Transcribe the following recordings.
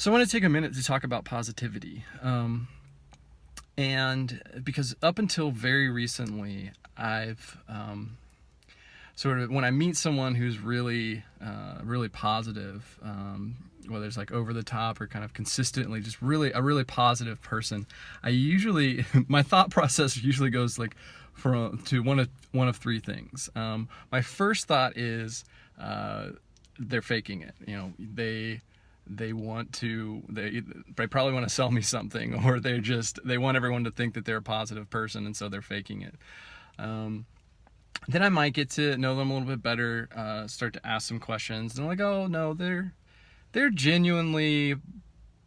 So I want to take a minute to talk about positivity. And because up until very recently, I've sort of, when I meet someone who's really positive, whether it's like over the top or kind of consistently just really a really positive person, I usually, my thought process usually goes like to one of three things. My first thought is they're faking it. They want to they probably want to sell me something, or they want everyone to think that they're a positive person, and so they're faking it. Then I might get to know them a little bit better, start to ask some questions, and I'm like, oh no, they're genuinely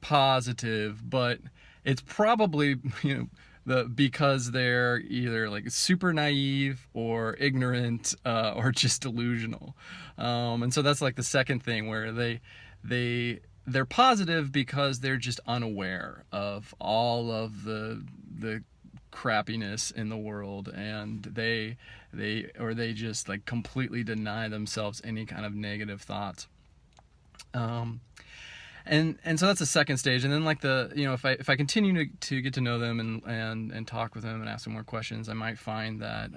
positive, but it's probably because they're either like super naive or ignorant, or just delusional. And so that's like the second thing, where they're positive because they're just unaware of all of the crappiness in the world, and they just like completely deny themselves any kind of negative thoughts. And so that's the second stage. And then like if I continue to get to know them and talk with them and ask them more questions, I might find that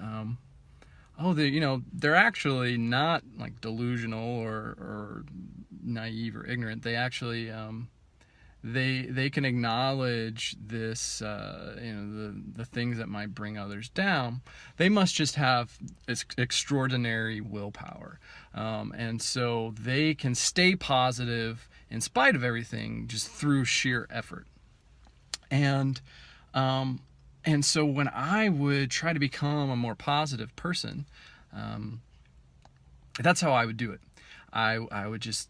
they're actually not like delusional or naive or ignorant. They actually they can acknowledge this, the things that might bring others down. They must just have extraordinary willpower, and so they can stay positive in spite of everything, just through sheer effort. And so when I would try to become a more positive person, that's how I would do it. I would just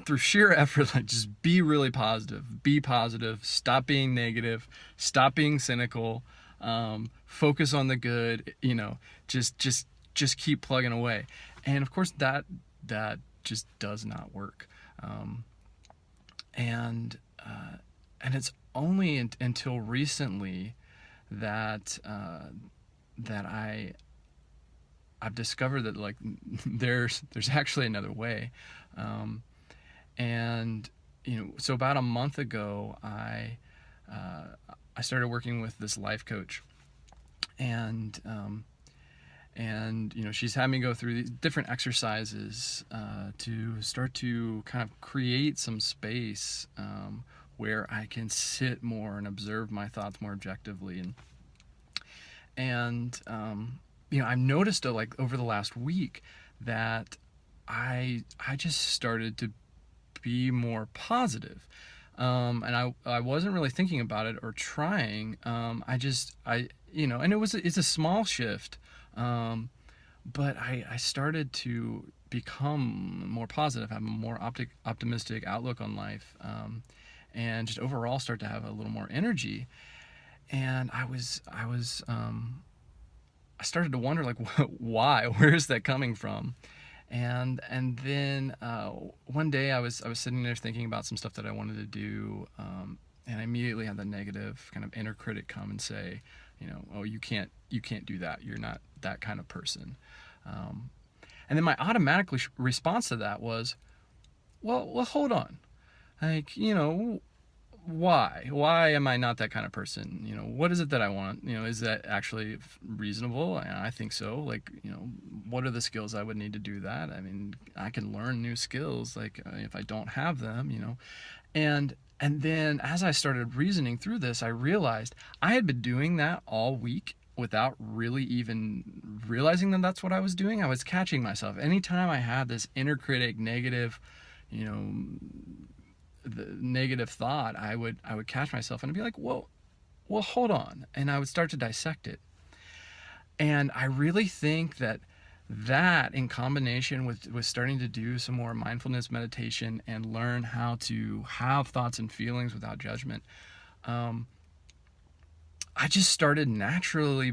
through sheer effort, like just be really positive, stop being negative, stop being cynical, focus on the good, just keep plugging away. And of course that just does not work. And it's only until recently that I've discovered that like there's actually another way. And so about a month ago, I started working with this life coach, and she's had me go through these different exercises to start to kind of create some space where I can sit more and observe my thoughts more objectively. And I've noticed like over the last week that I just started to be more positive. And I wasn't really thinking about it or trying. And it's a small shift. But I started to become more positive, have a more optimistic outlook on life, and just overall start to have a little more energy. And I started to wonder, like, why? Where is that coming from? And then one day I was sitting there thinking about some stuff that I wanted to do, and I immediately had the negative kind of inner critic come and say, oh, you can't do that. You're not that kind of person. And then my automatic response to that was, well, hold on. Like, why am I not that kind of person? What is it that I want? Is that actually reasonable? And I think so. Like, what are the skills I would need to do that? I mean, I can learn new skills, like, if I don't have them, and then as I started reasoning through this, I realized I had been doing that all week without really even realizing that that's what I was doing. I was catching myself anytime I had this inner critic negative, the negative thought, I would catch myself and I'd be like, well, hold on. And I would start to dissect it. And I really think that in combination with starting to do some more mindfulness meditation and learn how to have thoughts and feelings without judgment, I just started naturally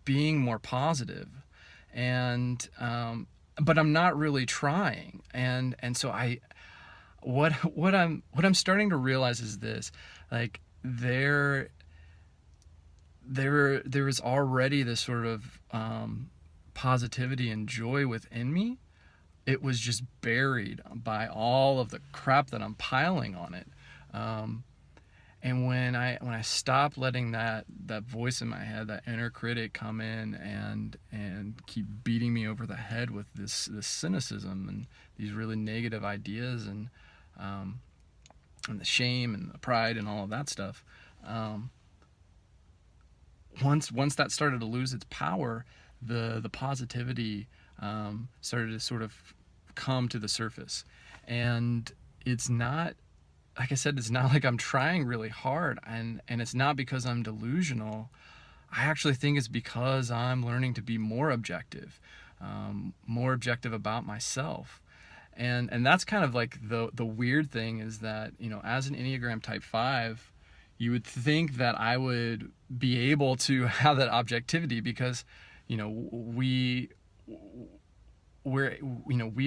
being more positive. And but I'm not really trying. And so what I'm starting to realize is this: like, there is already this sort of positivity and joy within me, it was just buried by all of the crap that I'm piling on it. And when I stopped letting that voice in my head, that inner critic, come in and keep beating me over the head with this cynicism and these really negative ideas, and the shame and the pride and all of that stuff, once that started to lose its power, the positivity started to sort of come to the surface. And it's not, like I said, it's not like I'm trying really hard, and it's not because I'm delusional. I actually think it's because I'm learning to be more objective about myself. And that's kind of like the weird thing, is that, as an Enneagram Type 5, you would think that I would be able to have that objectivity, because, we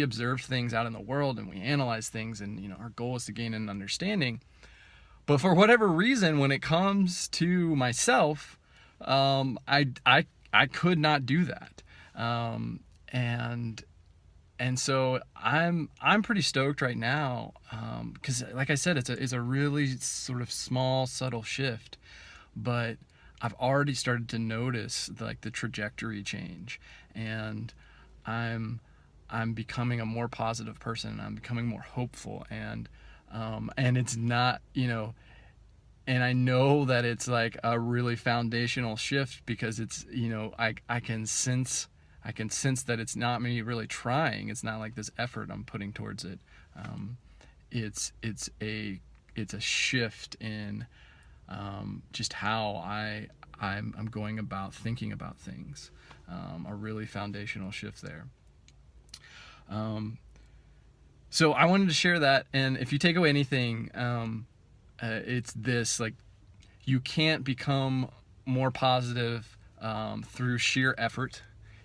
observe things out in the world and we analyze things, and, our goal is to gain an understanding. But for whatever reason, when it comes to myself, I could not do that. And so I'm pretty stoked right now, because, like I said, it's a really sort of small, subtle shift, but I've already started to notice the trajectory change, and I'm becoming a more positive person. I'm becoming more hopeful, and it's not, and I know that it's like a really foundational shift, because it's, I can sense that it's not me really trying. It's not like this effort I'm putting towards it. It's a shift in just how I'm going about thinking about things. A really foundational shift there. So I wanted to share that, and if you take away anything, it's this: like, you can't become more positive through sheer effort.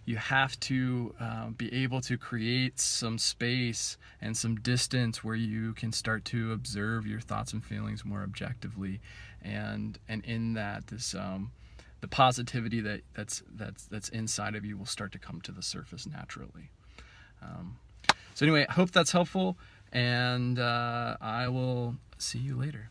You have to be able to create some space and some distance where you can start to observe your thoughts and feelings more objectively, and in that, this the positivity that's inside of you will start to come to the surface naturally. So anyway, I hope that's helpful, and I will see you later.